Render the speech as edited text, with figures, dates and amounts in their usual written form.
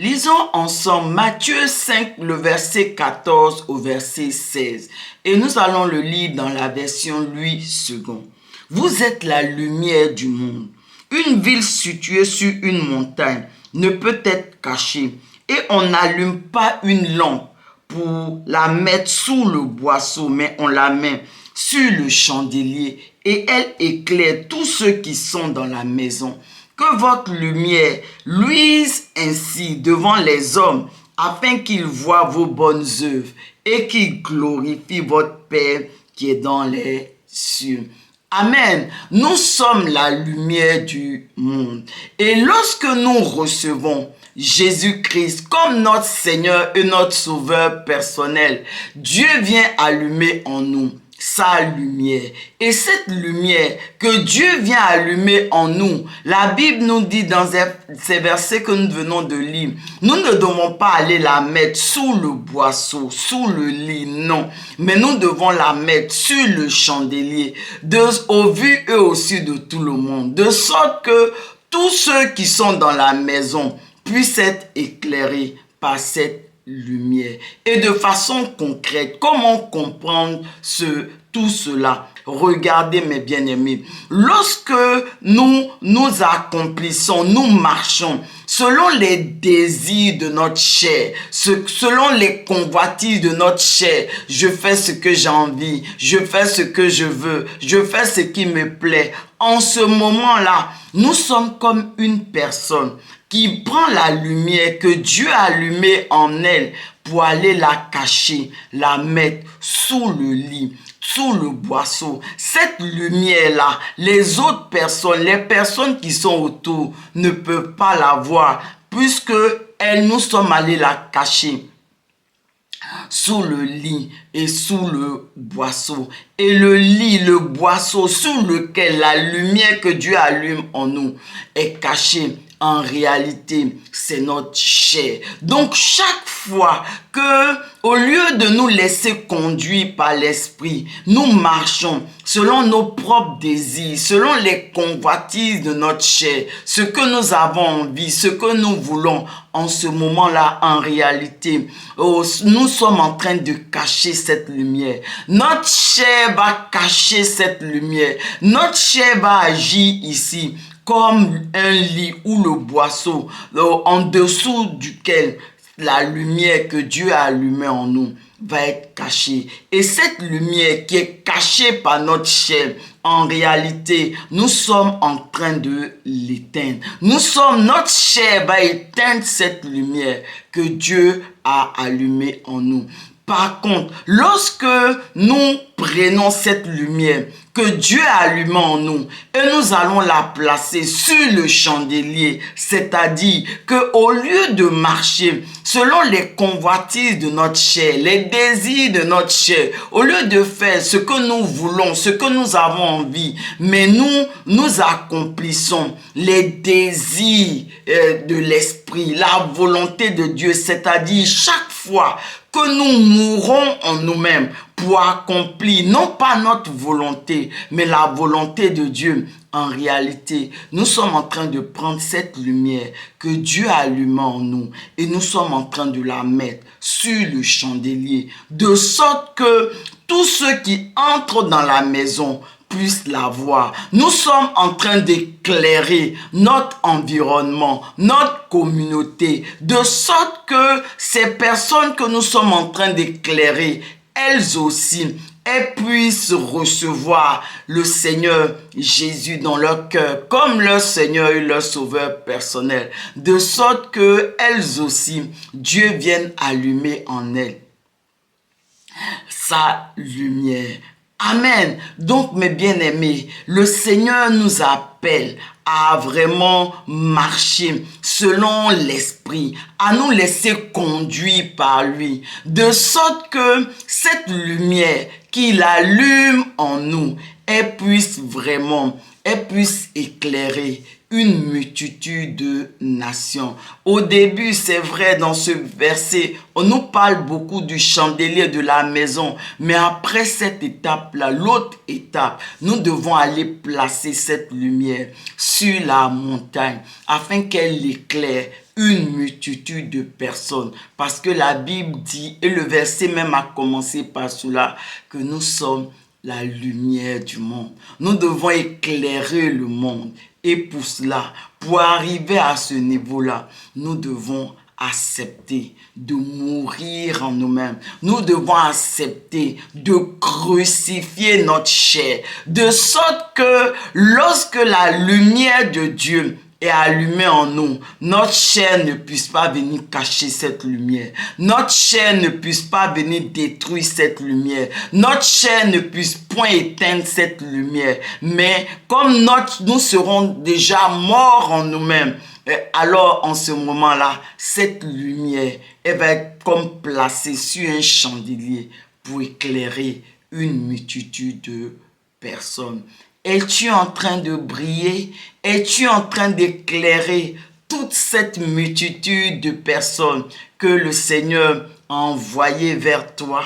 Lisons ensemble Matthieu 5, le verset 14 au verset 16. Et nous allons le lire dans la version Louis II. Vous êtes la lumière du monde. Une ville située sur une montagne ne peut être cachée. Et on n'allume pas une lampe pour la mettre sous le boisseau, mais on la met sur le chandelier et elle éclaire tous ceux qui sont dans la maison. Que votre lumière luise ainsi devant les hommes, afin qu'ils voient vos bonnes œuvres et qu'ils glorifient votre Père qui est dans les cieux. Amen. Nous sommes la lumière du monde. Et lorsque nous recevons Jésus-Christ comme notre Seigneur et notre Sauveur personnel, Dieu vient allumer en nous sa lumière. Et cette lumière que Dieu vient allumer en nous, la Bible nous dit dans ces versets que nous venons de lire, nous ne devons pas aller la mettre sous le boisseau, sous le lit, non. Mais nous devons la mettre sur le chandelier, au vu et au su de tout le monde, de sorte que tous ceux qui sont dans la maison puissent être éclairés par cette lumière. Et de façon concrète, comment comprendre tout cela? Regardez mes bien-aimés, lorsque nous accomplissons, nous marchons selon les désirs de notre chair, selon les convoitises de notre chair, je fais ce que j'ai envie, je fais ce que je veux, je fais ce qui me plaît. En ce moment-là, nous sommes comme une personne qui prend la lumière que Dieu a allumée en elle pour aller la cacher, la mettre sous le lit, sous le boisseau. Cette lumière-là, les autres personnes, les personnes qui sont autour ne peuvent pas la voir puisque nous sommes allés la cacher sous le lit et sous le boisseau. Et le lit, le boisseau sur lequel la lumière que Dieu allume en nous est cachée, en réalité, c'est notre chair. Donc, chaque fois que, au lieu de nous laisser conduire par l'esprit, nous marchons selon nos propres désirs, selon les convoitises de notre chair, ce que nous avons envie, ce que nous voulons, en ce moment-là, en réalité, nous sommes en train de cacher cette lumière. Notre chair va cacher cette lumière. Notre chair va agir ici comme un lit ou le boisseau en dessous duquel la lumière que Dieu a allumée en nous va être cachée. Et cette lumière qui est cachée par notre chair, en réalité, nous sommes en train de l'éteindre. Notre chair va éteindre cette lumière que Dieu a allumée en nous. Par contre, lorsque nous prenons cette lumière que Dieu a allumée en nous et nous allons la placer sur le chandelier, c'est-à-dire qu'au lieu de marcher selon les convoitises de notre chair, les désirs de notre chair, au lieu de faire ce que nous voulons, ce que nous avons envie, mais nous accomplissons les désirs de l'esprit, la volonté de Dieu, c'est-à-dire chaque fois que nous mourrons en nous-mêmes pour accomplir non pas notre volonté, mais la volonté de Dieu. En réalité, nous sommes en train de prendre cette lumière que Dieu a allumée en nous et nous sommes en train de la mettre sur le chandelier, de sorte que tous ceux qui entrent dans la maison puissent la voir. Nous sommes en train d'éclairer notre environnement, notre communauté, de sorte que ces personnes que nous sommes en train d'éclairer, elles aussi, elles puissent recevoir le Seigneur Jésus dans leur cœur comme leur Seigneur et leur Sauveur personnel, de sorte que elles aussi, Dieu vienne allumer en elles sa lumière. Amen. Donc, mes bien-aimés, le Seigneur nous appelle à vraiment marcher selon l'esprit, à nous laisser conduire par lui, de sorte que cette lumière qu'il allume en nous, elle puisse éclairer une multitude de nations. Au début, c'est vrai, dans ce verset, on nous parle beaucoup du chandelier de la maison. Mais après cette étape-là, l'autre étape, nous devons aller placer cette lumière sur la montagne afin qu'elle éclaire une multitude de personnes. Parce que la Bible dit, et le verset même a commencé par cela, que nous sommes la lumière du monde. Nous devons éclairer le monde. Et pour cela, pour arriver à ce niveau-là, nous devons accepter de mourir en nous-mêmes. Nous devons accepter de crucifier notre chair, de sorte que lorsque la lumière de Dieu est allumée en nous, notre chair ne puisse pas venir cacher cette lumière. Notre chair ne puisse pas venir détruire cette lumière. Notre chair ne puisse point éteindre cette lumière. Mais comme nous serons déjà morts en nous-mêmes, alors en ce moment-là, cette lumière, elle va être comme placée sur un chandelier pour éclairer une multitude de personnes. Es-tu en train de briller? Es-tu en train d'éclairer toute cette multitude de personnes que le Seigneur a envoyées vers toi?